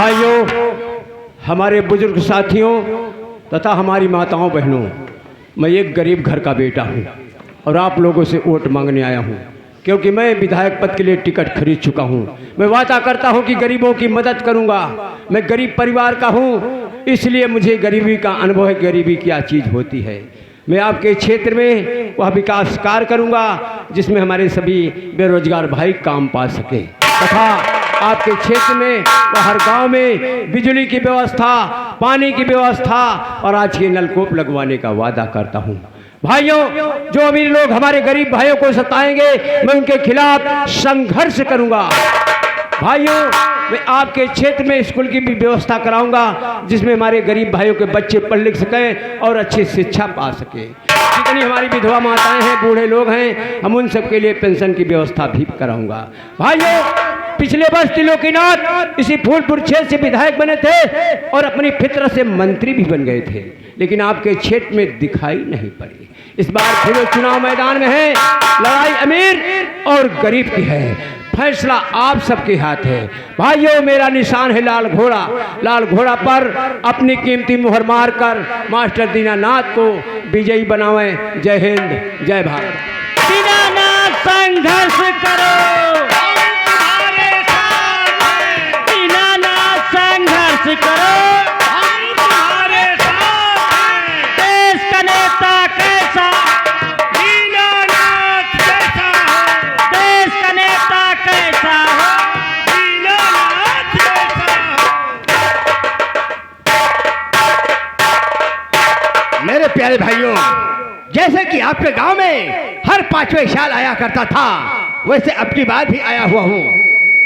भाइयों, हमारे बुजुर्ग साथियों तथा हमारी माताओं बहनों, मैं एक गरीब घर का बेटा हूं और आप लोगों से वोट मांगने आया हूं, क्योंकि मैं विधायक पद के लिए टिकट खरीद चुका हूं। मैं वादा करता हूं कि गरीबों की मदद करूंगा। मैं गरीब परिवार का हूं, इसलिए मुझे गरीबी का अनुभव है, गरीबी क्या चीज़ होती है। मैं आपके क्षेत्र में वह विकास कार्य करूंगा जिसमें हमारे सभी बेरोजगार भाई काम पा सके, तथा आपके क्षेत्र में व हर गांव में बिजली की व्यवस्था, पानी की व्यवस्था और आज के नलकूप लगवाने का वादा करता हूं। भाइयों, जो अमीर लोग हमारे गरीब भाइयों को सताएंगे, मैं उनके खिलाफ संघर्ष करूंगा। भाइयों, मैं आपके क्षेत्र में स्कूल की भी व्यवस्था कराऊंगा जिसमें हमारे गरीब भाइयों के बच्चे पढ़ लिख सकें और अच्छी शिक्षा पा सकें। जितनी हमारी विधवा माताएं हैं, बूढ़े लोग हैं, हम उन सबके लिए पेंशन की व्यवस्था भी कराऊंगा। भाइयों, पिछले वर्ष त्रिलोकीनाथ इसी फूलपुर क्षेत्र से विधायक बने थे और अपनी फितरत से मंत्री भी बन गए थे, लेकिन आपके क्षेत्र में दिखाई नहीं पड़ी। इस बार फिर वो चुनाव मैदान में है। लड़ाई अमीर और गरीब की है, फैसला आप सबके हाथ है। भाइयों, मेरा निशान है लाल घोड़ा। लाल घोड़ा पर अपनी कीमती मुहर मारकर मास्टर दीनानाथ को विजयी बनावें। जय हिंद, जय भारत। दीनानाथ संघर्ष करो, दीनानाथ संघर्ष करो, हम तुम्हारे साथ हैं। देश का नेता कैसा, दीनानाथ कैसा हो, देश का नेता कैसा हो, दीनानाथ कैसा हो। मेरे प्यारे भाइयों, जैसे कि आपके गांव में हर 5वें साल आया करता था, वैसे अब की बार भी आया हुआ हूं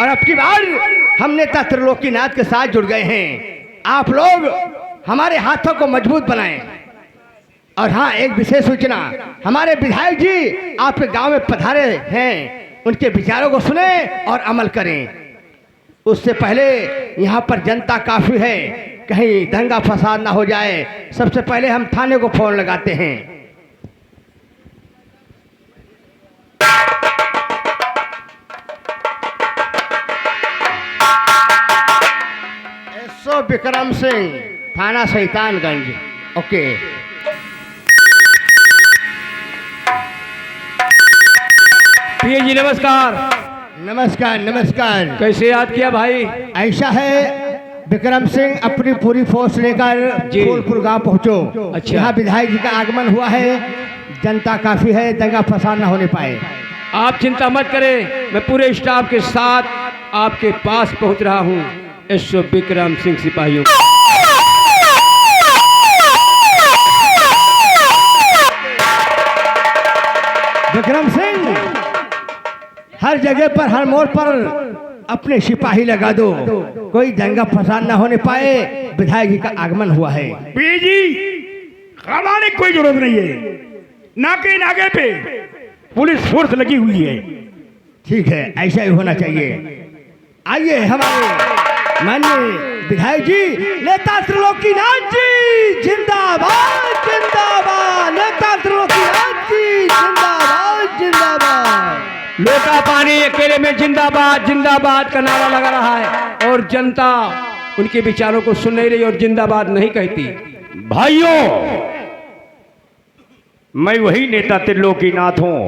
और अब की बार हम नेता त्रिलोकीनाथ के साथ जुड़ गए हैं। आप लोग हमारे हाथों को मजबूत बनाएं। और हाँ, एक विशेष सूचना, हमारे विधायक जी आपके गांव में पधारे हैं, उनके विचारों को सुने और अमल करें। उससे पहले यहाँ पर जनता काफ़ी है, कहीं दंगा फसाद ना हो जाए, सबसे पहले हम थाने को फोन लगाते हैं। एसओ विक्रम सिंह, थाना शैतानगंज। ओके। पीए जी नमस्कार। नमस्कार नमस्कार। कैसे याद किया भाई? ऐसा है, विक्रम सिंह अपनी पूरी फोर्स लेकर फूलपुर गांव पहुंचो। अच्छा। यहाँ विधायक जी का आगमन हुआ है, जनता काफी है, दंगा फसाद न होने पाए। आप चिंता मत करें, मैं पूरे स्टाफ के साथ आपके पास पहुंच रहा हूं। एसओ विक्रम सिंह सिपाहियों। विक्रम सिंह, हर जगह पर, हर मोड़ पर अपने सिपाही लगा दो, कोई दंगा फसाद न होने पाए। विधायक जी का आगमन हुआ है। जी, खड़ाने की कोई जरूरत नहीं है, नाके नाके पे पुलिस फोर्स लगी हुई है। ठीक है, ऐसा ही होना चाहिए। आइए हमारे माननीय विधायक जी, नेता त्रिलोकीनाथ जी जिंदाबाद जिंदाबाद, नेता त्रिलोकीनाथ जी जिंदाबाद जिंदाबाद। लोटा पानी अकेले में जिंदाबाद जिंदाबाद का नारा लगा रहा है और जनता उनके विचारों को सुन नहीं रही और जिंदाबाद नहीं कहती। भाइयों, मैं वही नेता त्रिलोकीनाथ हूं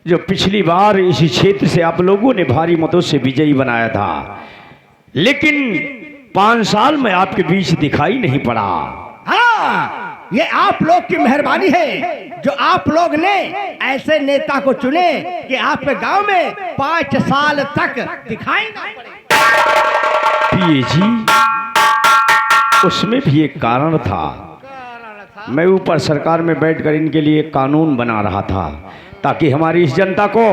जो पिछली बार इसी क्षेत्र से आप लोगों ने भारी मतों से विजयी बनाया था, लेकिन 5 साल में आपके बीच दिखाई नहीं पड़ा। हाँ, ये आप लोग की मेहरबानी है जो आप लोग ने ऐसे नेता को चुने कि आपके गांव में 5 साल तक दिखाई ना पड़े। पीए जी, उसमें भी एक कारण था। मैं ऊपर सरकार में बैठकर इनके लिए कानून बना रहा था ताकि हमारी इस जनता को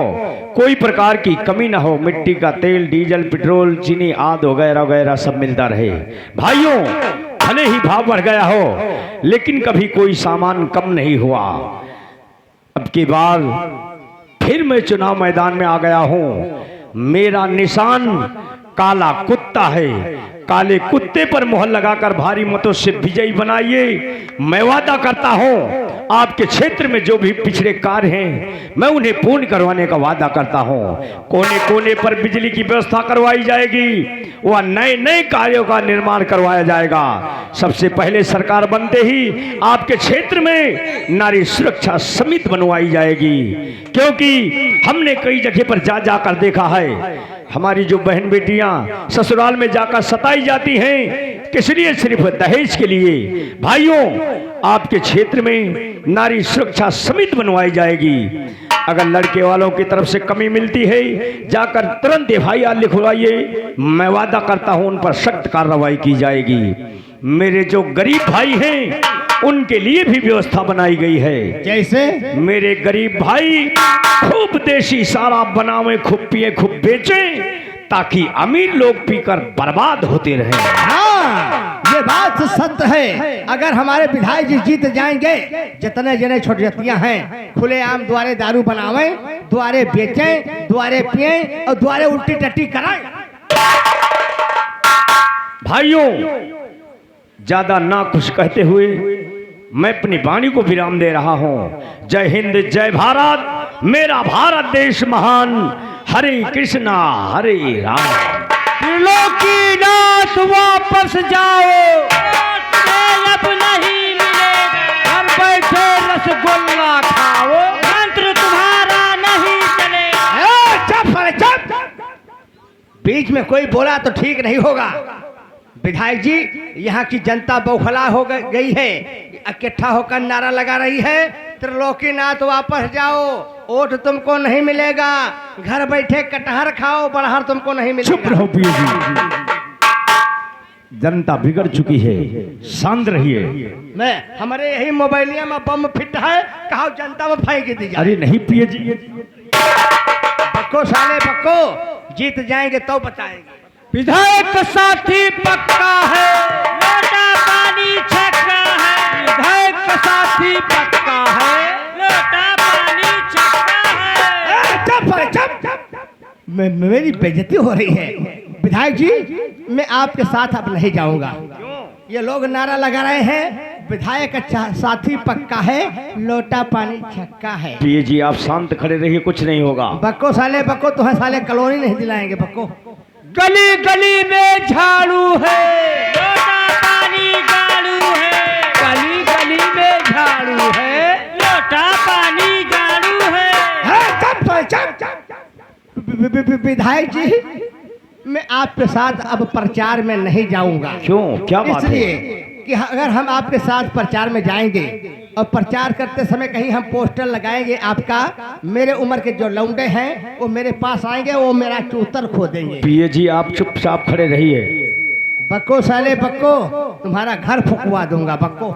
कोई प्रकार की कमी ना हो। मिट्टी का तेल, डीजल, पेट्रोल, चीनी आदि वगैरह वगैरह सब मिलता रहे। भाइयों, भले ही भाव बढ़ गया हो, लेकिन कभी कोई सामान कम नहीं हुआ। अब की बार फिर मैं चुनाव मैदान में आ गया हूं। मेरा निशान काला कुत्ता है। काले कुत्ते पर मोहर लगाकर भारी मतों से विजयी बनाइए। मैं वादा करता हूं आपके क्षेत्र में जो भी पिछड़े कार्य हैं मैं उन्हें पूर्ण करवाने का वादा करता हूं। कोने कोने पर बिजली की व्यवस्था करवाई जाएगी, वह नए नए कार्यों का निर्माण करवाया जाएगा। सबसे पहले सरकार बनते ही आपके क्षेत्र में नारी सुरक्षा समिति बनवाई जाएगी, क्योंकि हमने कई जगह पर जा जाकर देखा है हमारी जो बहन बेटियां ससुराल में जाकर सताई जाती हैं, किस लिए? सिर्फ दहेज के लिए। भाइयों, आपके क्षेत्र में नारी सुरक्षा समिति बनवाई जाएगी। अगर लड़के वालों की तरफ से कमी मिलती है जाकर तुरंत एफआईआर लिखवाइए, मैं वादा करता हूं उन पर सख्त कार्रवाई की जाएगी। मेरे जो गरीब भाई हैं उनके लिए भी व्यवस्था बनाई गई है। जैसे? मेरे गरीब भाई खूब देशी शराब बनावे, खूब पिए, खूब बेचें, ताकि अमीर लोग पीकर बर्बाद होते रहें। हाँ, ये बात सत्य है। अगर हमारे विधायक जी जीत जाएंगे, जितने जने छोट जतियां हैं खुलेआम द्वारे दारू बनावें, द्वारे बेचें, द्वारे पिए और द्वारे उल्टी टट्टी कराएं। भाइयों, ज्यादा ना कुछ कहते हुए मैं अपनी वाणी को विराम दे रहा हूं। जय हिंद, जय भारत, मेरा भारत देश महान। हरे कृष्णा हरे राम। त्रिलोकीनाथ वापस जाओ, अब नहीं मिलेगा। घर बैठे रसगुल्ला खाओ, मंत्र तुम्हारा नहीं चलेगा। चुप चुप, बीच में कोई बोला तो ठीक नहीं होगा। विधायक जी, यहाँ की जनता बौखला हो गई है, इकट्ठा होकर नारा लगा रही है त्रिलोकीनाथ वापस जाओ, वोट तुमको नहीं मिलेगा। घर बैठे कटहर खाओ, बड़हर तुमको नहीं मिलेगा। चुप रहो पिए जी, जनता बिगड़ चुकी है, शांत रहिए। मैं हमारे यही मोबाइलिया में बम फिट है, कहा जनता में फेंक दी जाए। अरे नहीं पिए जी, बक्को साले बक्को, जीत जाएंगे तो बताएंगे। विधायक साथी पक्का है, लोटा पानी छक्का है। विधायक साथी पक्का है, लोटा पानी छक्का है। मेरी बेइज्जती हो रही है। विधायक जी, मैं आपके साथ अब नहीं जाऊंगा। ये लोग नारा लगा रहे हैं विधायक साथी पक्का है, लोटा पानी छक्का है। पिए जी आप शांत खड़े रहिए, कुछ नहीं होगा। बक्को साले बक्को, तुम्हें साले कॉलोनी नहीं दिलाएंगे बक्को। गली गली में झाड़ू है, लोटा पानी गाड़ू है। गली गली में झाड़ू है, लोटा पानी गाड़ू है। विधायक जी, मैं आपके साथ अब प्रचार में नहीं जाऊंगा। क्यों, क्या बात है? इसलिए कि अगर हम आपके साथ प्रचार में जाएंगे और प्रचार करते समय कहीं हम पोस्टर लगाएंगे आपका, मेरे उम्र के जो लौंडे हैं वो मेरे पास आएंगे, वो मेरा चूतर खो देंगे। पिए जी आप चुपचाप खड़े रहिए। बक्को साले बक्को, तुम्हारा घर फुकवा दूंगा बक्को।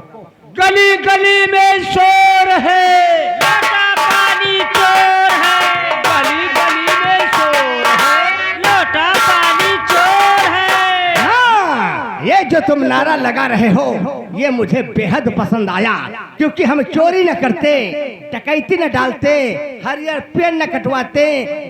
गली गली में शोर है, लोटा पानी चोर है। गली गली में शोर है, लोटा पानी चोर है। हाँ, ये जो तुम नारा लगा रहे हो ये मुझे बेहद पसंद आया, क्योंकि हम चोरी न करते, डकैती न डालते, हरियर पेड़ न कटवाते,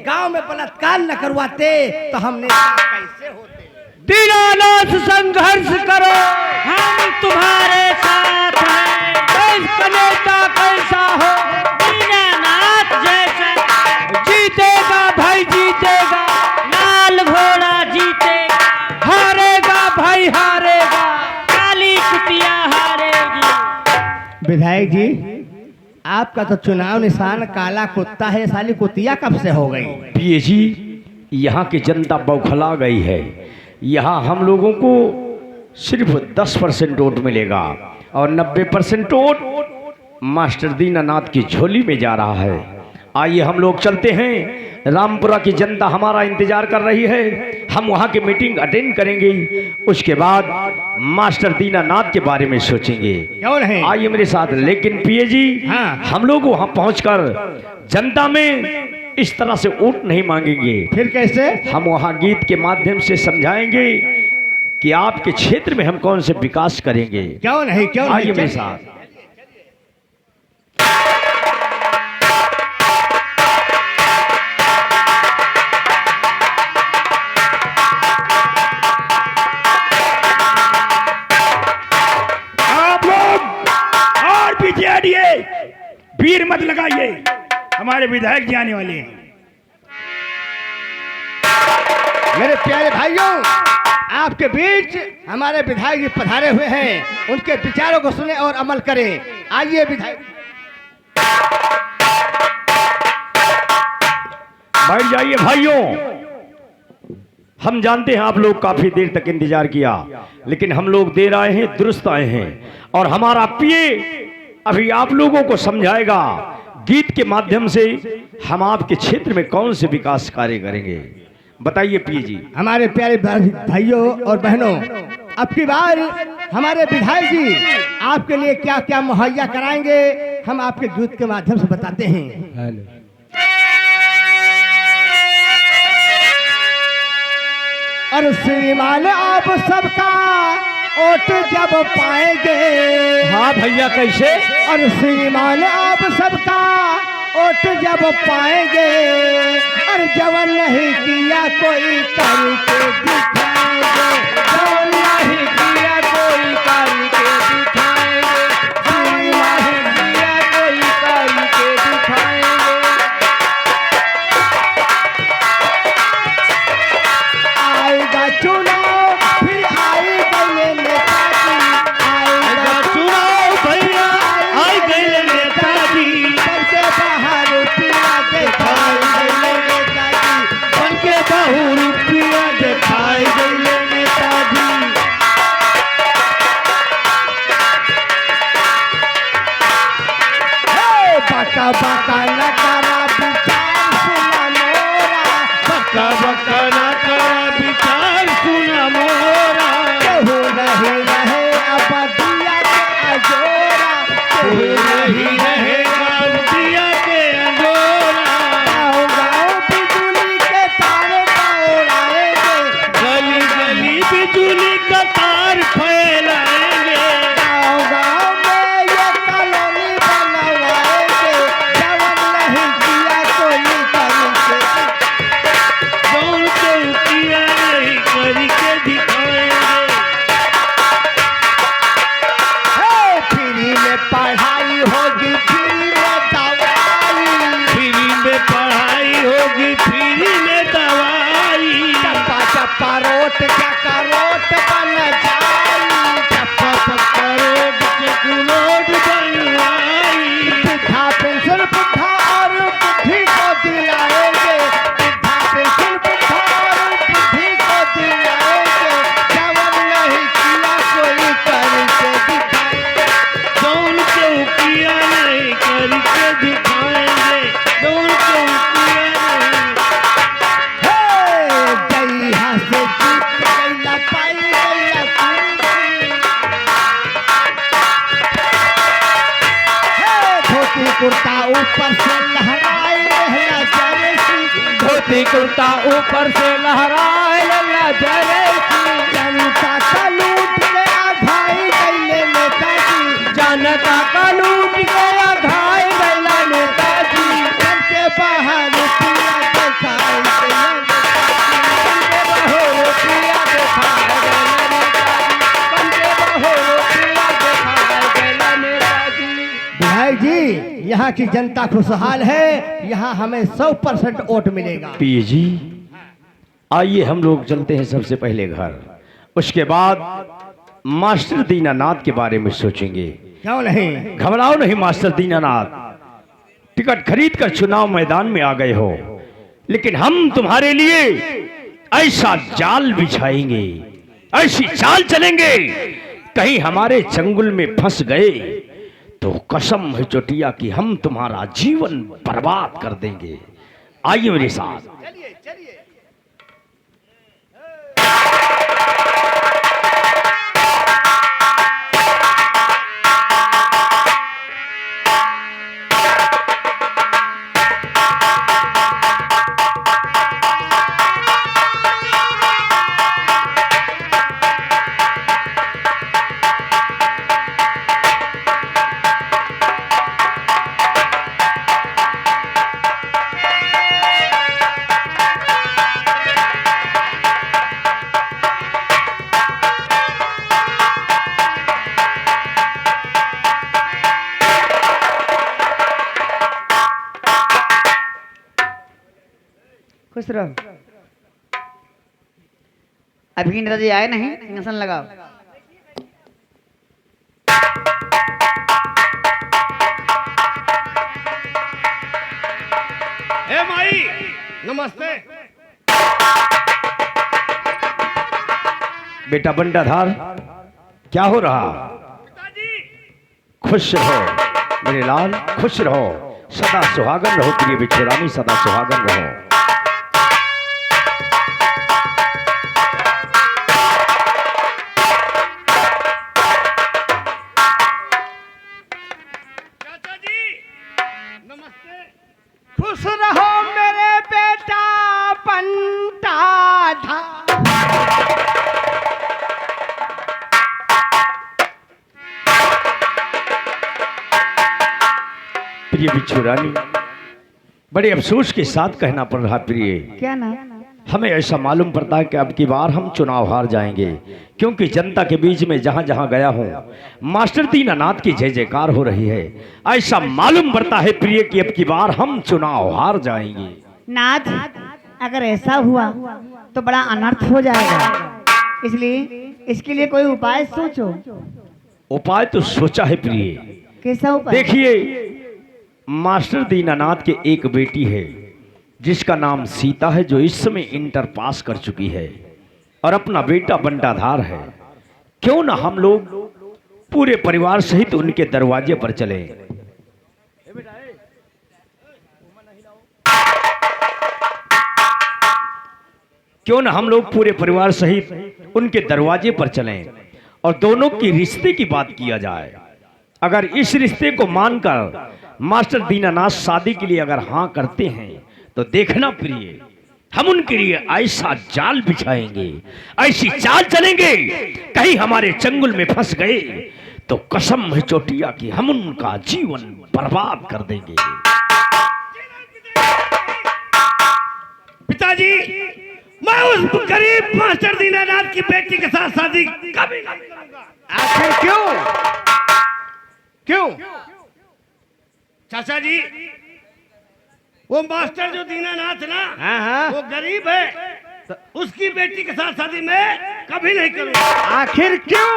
गांव में बलात्कार न करवाते, तो हम नेता कैसे होते? दीनानाथ संघर्ष करो, हम तुम्हारे साथ हैं। देश का नेता कैसा हो, दीनानाथ जैसा। जीतेगा भाई जीतेगा, लाल घोड़ा जीतेगा। हारेगा भाई हारेगा, काली कुतिया हारेगी। विधायक जी, आपका तो चुनाव निशान काला कुत्ता है, साली कुतिया कब से हो गई? पिए जी, यहाँ की जनता बौखला गई है। यहाँ हम लोगों को सिर्फ 10% वोट मिलेगा और 90% वोट मास्टर दीनानाथ की झोली में जा रहा है। आइए हम लोग चलते हैं, रामपुरा की जनता हमारा इंतजार कर रही है, हम वहाँ की मीटिंग अटेंड करेंगे, उसके बाद मास्टर दीनानाथ के बारे में सोचेंगे। क्यों नहीं? आइए मेरे साथ। लेकिन पिए जी, हाँ। हम लोग वहाँ पहुँचकर जनता में इस तरह से वोट नहीं मांगेंगे। फिर कैसे? हम वहाँ गीत के माध्यम से समझाएंगे कि आपके क्षेत्र में हम कौन से विकास करेंगे। क्यों नहीं? क्यों नहीं? आइए मेरे साथ। आप लोग और पीछे हटिए। विधायक जी आने वाले हैं। मेरे प्यारे भाइयों, आपके बीच हमारे विधायक जी पधारे हुए हैं। उनके विचारों को सुने और अमल करें। आइए विधायक। बैठ जाइए भाइयों। हम जानते हैं आप लोग काफी देर तक इंतजार किया, लेकिन हम लोग देर आए हैं, दुरुस्त आए हैं। और हमारा पीए अभी आप लोगों को समझाएगा गीत के माध्यम से हम आपके क्षेत्र में कौन से विकास कार्य करेंगे। बताइए पीए जी। हमारे प्यारे भाइयों और बहनों, अब की बार हमारे विधायक जी आपके लिए क्या क्या मुहैया कराएंगे, हम आपके गीत के माध्यम से बताते हैं। और श्रीमान आप सबका वोट जब पाएंगे। हाँ भैया, कैसे? और श्रीमान आप सबका वोट जब पाएंगे, और जवन नहीं किया कोई करके दिखाएंगे। जवन नहीं किया कोई करके दिखाएंगे। जवन नहीं किया कोई करके दिखाएंगे। आएगा चुनाव फिर आएगा ये नेताजी। आएगा चुनाव भैया आई गए नेताजी, बनके बाहर रुपया दिखाएंगे नेताजी। बनके बहु रुपया दिखाई गए नेताजी। बाका बाका नकारा विचार सुना मोरा। बक्का बक्का ना करा विचार सुना मोरा। केहू नहीं रहे अब दिया के अजोरा। कोई नहीं रहेगा दिया के अंजोरा। गाँव गाँव बिजली के तार दौड़ाएंगे। गली गली बिजली का तार फैलाएंगे। गाँव गाँव में ये कॉलोनी बनवाएंगे। जवन नहीं किया कोई करके। जौन चौकिया नहीं करके दिखाएंगे। फ्री में पढ़ाई होगी, फ्री में दवाई। फ्री में पढ़ाई होगी, फ्री में दवाई। चप्पा चप्पा रोट चक्का रोट बन जाई। चप्पा चप्पा रोड से कुलोट बनवाई। वृद्धा पेंशन वृद्धा और बुद्धि को दिलाएंगे। वृद्धा पेंशन वृद्धा और बुद्धि को दिलाएंगे। जवन नहीं किया कोई करके दिखाएंगे। जौन चौकिया नहीं करके दिखाएंगे। जौन चौकिया नहीं। जइहा से जीत गइला पाई गइला कुर्सी। धोती कुर्ता ऊपर से लहराए रहना जरेसी। धोती कुर्ता ऊपर से लहराए लल्ला जरेसी। जनता का लूट के आधाई गइले नेताजी। जनता का लूट गया घाय गैला नेताजी। बनके बाहर रुपया दिखाई गइला बनके बहो रुपया दिखाए गैला नेताजी। बनके बहो रुपया दिखाए गैला नेताजी। विधायक जी, यहाँ की जनता खुशहाल है। यहाँ हमें 100% वोट मिलेगा। पीए जी, आइए हम लोग चलते हैं सबसे पहले घर, उसके बाद मास्टर दीनानाथ के बारे में सोचेंगे। क्यों नहीं? घबराओ नहीं मास्टर दीनानाथ, टिकट खरीद कर चुनाव मैदान में आ गए हो, लेकिन हम तुम्हारे लिए ऐसा जाल बिछाएंगे, ऐसी चाल चलेंगे, कहीं हमारे चंगुल में फंस गए तो कसम है चोटिया कि हम तुम्हारा जीवन बर्बाद कर देंगे। आइए मेरे साथ। खुश रहो। अभी नेताजी आए नहीं, सिंहासन लगाओ। हे माई नमस्ते। बेटा बंटाधार, क्या हो रहा? खुश रहो मेरे लाल, खुश रहो, सदा सुहागन रहो प्रिय बिछुरानी, सदा सुहागन रहो। चाचा जी नमस्ते। खुश रहो मेरे बेटा बंटाधार। प्रिय बिछुरानी, बड़े अफसोस के साथ कहना पड़ रहा प्रिय, क्या ना? हमें ऐसा मालूम पड़ता है कि अब की बार हम चुनाव हार जाएंगे, क्योंकि जनता के बीच में जहां जहां गया हूं मास्टर दीनानाथ की जय जयकार हो रही है। ऐसा मालूम पड़ता है प्रिय कि अब की बार हम चुनाव हार जाएंगे। नाथ, अगर ऐसा हुआ तो बड़ा अनर्थ हो जाएगा, इसलिए इसके लिए कोई उपाय सोचो। उपाय तो सोचा है प्रिय। कैसा उपाय? देखिए, मास्टर दीनानाथ के एक बेटी है जिसका नाम सीता है, जो इस समय इंटर पास कर चुकी है, और अपना बेटा बंटाधार है। क्यों ना हम लोग पूरे परिवार सहित उनके दरवाजे पर चले। क्यों ना हम लोग पूरे परिवार सहित उनके दरवाजे पर चलें और दोनों की रिश्ते की बात किया जाए। अगर इस रिश्ते को मानकर मास्टर दीनानाथ शादी के लिए अगर हाँ करते हैं तो देखना प्रिय, हम उनके लिए ऐसा जाल बिछाएंगे, ऐसी चाल चलेंगे, कहीं हमारे चंगुल में फंस गए तो कसम है चोटिया कि हम उनका जीवन बर्बाद कर देंगे। पिताजी, मैं उस गरीब मास्टर दीनानाथ की बेटी के साथ शादी कभी नहीं करूंगा। आखिर क्यों? क्यों? चाचा जी, वो मास्टर जो दीनानाथ ना, हाँ। वो गरीब है, उसकी बेटी के साथ शादी मैं कभी नहीं करूंगा। आखिर क्यों?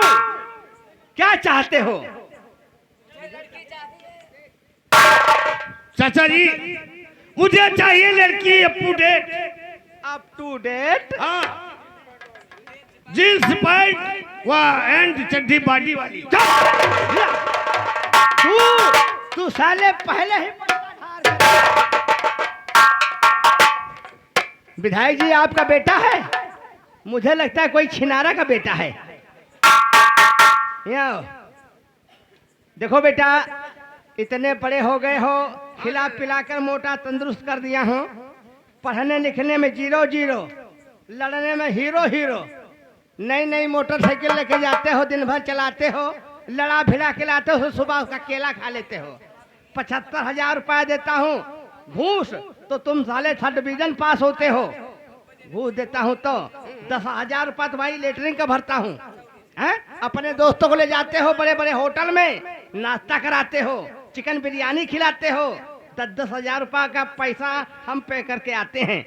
क्या चाहते हो? चाचा जी, मुझे चाहिए लड़की up to date. Up to date? हाँ, जींस पैंट व एंड चड्डी बाडी वाली। तू साले पहले ही विधायक जी आपका बेटा है? मुझे लगता है कोई छिनारा का बेटा है। यहाँ आओ। देखो बेटा, इतने बड़े हो गए हो, खिला पिलाकर मोटा तंदुरुस्त कर दिया हूँ, पढ़ने लिखने में 0-0, लड़ने में हीरो। नई नई मोटरसाइकिल लेके जाते हो, दिन भर चलाते हो, लड़ा भिड़ा के लाते हो, सुबह उसका केला खा लेते हो। 75,000 रुपया देता हूँ घूस, तो तुम साले 3rd डिवीजन पास होते हो। घूस देता हूँ तो 10,000 रुपया तुम्हारी लेटरिन का भरता हूँ। हैं? अपने दोस्तों को ले जाते हो बड़े बड़े होटल में, नाश्ता कराते हो, चिकन बिरयानी खिलाते हो, 10,000 रुपया का पैसा हम पे करके आते हैं।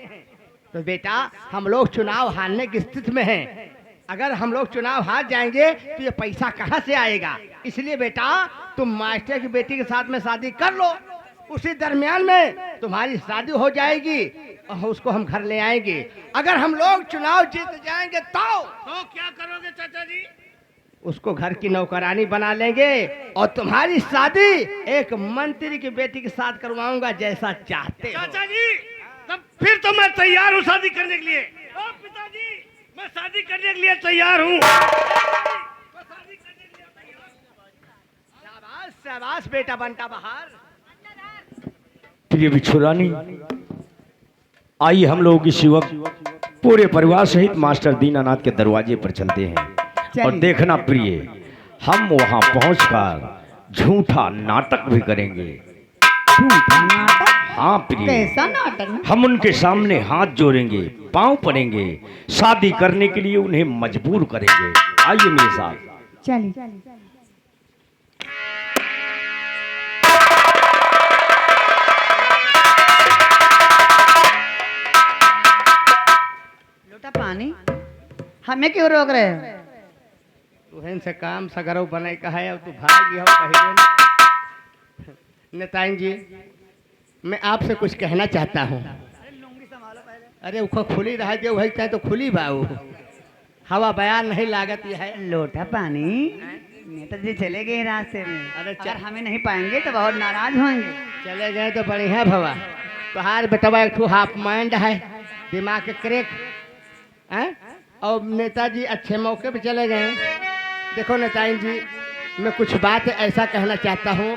तो बेटा, हम लोग चुनाव हारने की स्थिति में हैं। अगर हम लोग चुनाव हार जाएंगे तो ये पैसा कहाँ से आएगा? इसलिए बेटा, तुम मास्टर की बेटी के साथ में शादी कर लो, उसी दरमियान में तुम्हारी शादी हो जाएगी और उसको हम घर ले आएंगे। अगर हम लोग चुनाव जीत जाएंगे तो क्या करोगे चाचा जी? उसको घर की नौकरानी बना लेंगे और तुम्हारी शादी एक मंत्री की बेटी के साथ करवाऊंगा, जैसा चाहते हो। चाचा जी, तब फिर तो मैं तैयार हूँ शादी करने के लिए। ओ पिताजी, मैं शादी करने के लिए तैयार हूँ। शाबाश शाबाश बेटा बंटा बहार। प्रिय बिछुरानी, आइए हम लोग इस वक्त पूरे परिवार सहित मास्टर दीनानाथ के दरवाजे पर चलते हैं और देखना प्रिय, हम वहां पहुंचकर झूठा नाटक भी करेंगे। झूठा नाटक? हाँ प्रिय, कैसा नाटक? हम उनके सामने हाथ जोड़ेंगे, पांव पड़ेंगे, शादी करने के लिए उन्हें मजबूर करेंगे। आइए मेरे साथ। चलिए। पानी हमें क्यों रोक रहे हो? तुहन से काम सगरव बने का है अब तू भाग गया हो पहले। नेताइन जी मैं आपसे कुछ कहना चाहता हूँ। अरे उखो खुली रह दे वही चाहे तो खुली बाऊ हवा बयान नहीं लागत ये है। लोटा पानी नेताजी चले गए रास्ते में। अरे अगर हमें नहीं पाएंगे तो बहुत नाराज होंगे। चले गए तो बढ़िया भवा। तुहार बेटवा एक ठो हाफ माइंड है, दिमाग के क्रेक हैं, और नेताजी अच्छे मौके पे चले गए। देखो नेताजी जी मैं कुछ बात ऐसा कहना चाहता हूँ।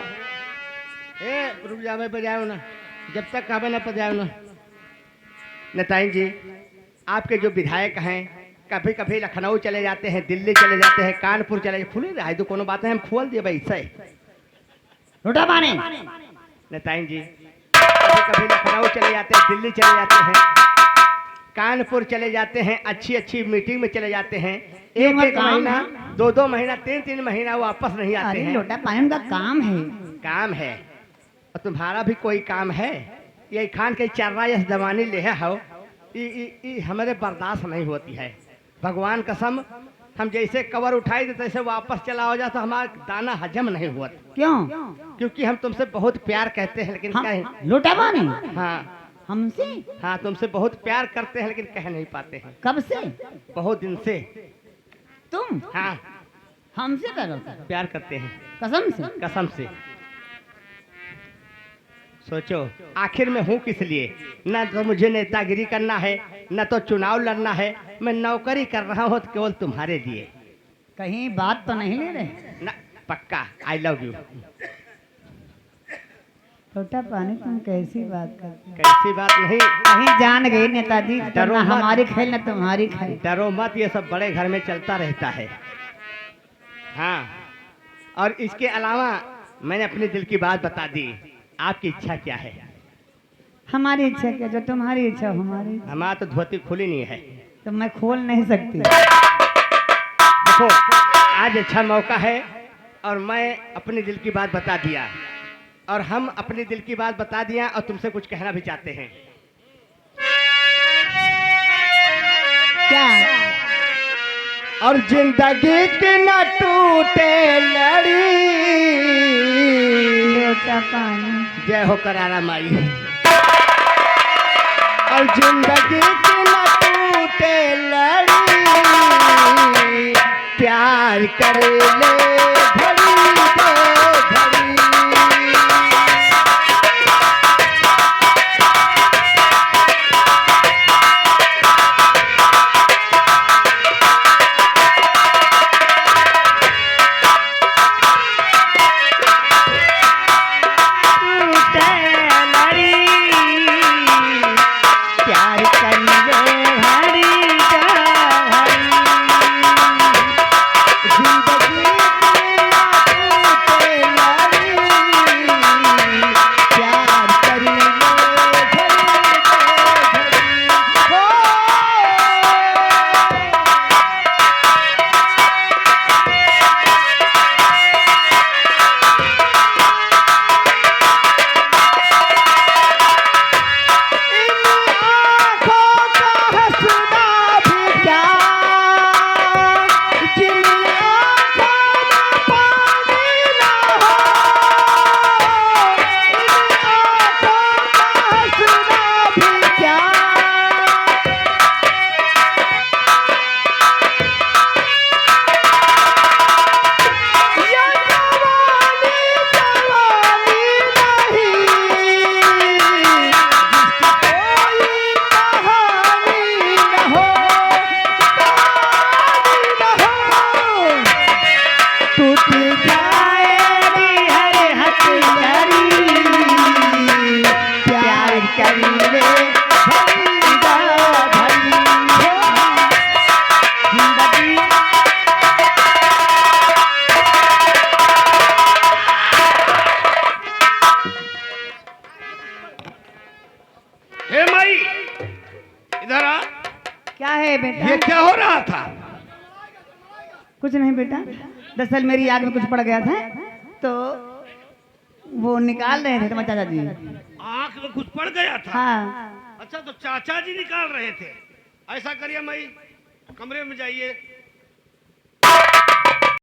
ए रुक जावे बजाओ ना, जब तक कहा ना बजाओ ना। नेताजी जी आपके जो विधायक हैं कभी कभी लखनऊ चले जाते हैं, दिल्ली चले जाते हैं, कानपुर चले जाते, फुली रहा तो कोनो बात है हम खोल दिए भाई से। लोटा पानी नेताजी जी कभी कभी लखनऊ चले जाते हैं, दिल्ली चले जाते हैं, कानपुर चले जाते हैं, अच्छी अच्छी मीटिंग में चले जाते हैं। एक एक महीना, दो दो महीना, तीन तीन महीना वापस नहीं आते अरे हैं। लोटा पानी उनका काम है। काम है और तुम्हारा भी कोई काम है। ये खान के चर्रा या दवानी ले हो ये हमारे बर्दाश्त नहीं होती है। भगवान कसम हम जैसे कवर उठाई थे तैसे वापस चला हो जाता हमारा दाना हजम नहीं हुआ। क्यों? क्योंकि हम तुमसे बहुत प्यार कहते हैं लेकिन कहें लोटा पानी हाँ हमसे हाँ तुमसे बहुत प्यार करते हैं लेकिन कह नहीं पाते हैं। कब से? बहुत दिन से तुम हाँ हमसे करो प्यार करते हैं कसम से। कसम से। सोचो आखिर में हूँ किस लिए? न तो मुझे नेतागिरी करना है, न तो चुनाव लड़ना है। मैं नौकरी कर रहा हूँ तो केवल तुम्हारे लिए। कहीं बात तो नहीं ले रहे? ना पक्का आई लव यू। लोटा पानी तुम कैसी बात करते हो? कैसी बात नहीं, कहीं जान गए नेताजी डरो ना मत। हमारी खेल ना तुम्हारी खेल। डरो मत, ये सब बड़े घर में चलता रहता है। हाँ और इसके अलावा मैंने अपने दिल की बात बता दी। आपकी इच्छा क्या है? हमारी इच्छा क्या? जो तुम्हारी इच्छा हो हमारी। हमारा तो धोती खुली नहीं है। तो मैं खोल नहीं सकती। देखो आज अच्छा मौका है और मैं अपने दिल की बात बता दिया और हम अपने दिल की बात बता दिया और तुमसे कुछ कहना भी चाहते हैं। क्या? और जिंदगी की न टूटे लड़ी। लोटा पानी जय हो करारा माई। और जिंदगी की न टूटे लड़ी, प्यार कर ले घड़ी दे घड़ी। प्यार कर ले घड़ी दे घड़ी। है बेटा? ये क्या हो रहा था? कुछ नहीं बेटा, दरअसल मेरी आग में कुछ पड़ गया था तो वो निकाल रहे थे तुम्हारे चाचा जी। आंख में कुछ पड़ गया था? हाँ। अच्छा, तो चाचा जी निकाल रहे थे। ऐसा करिए मई कमरे में जाइए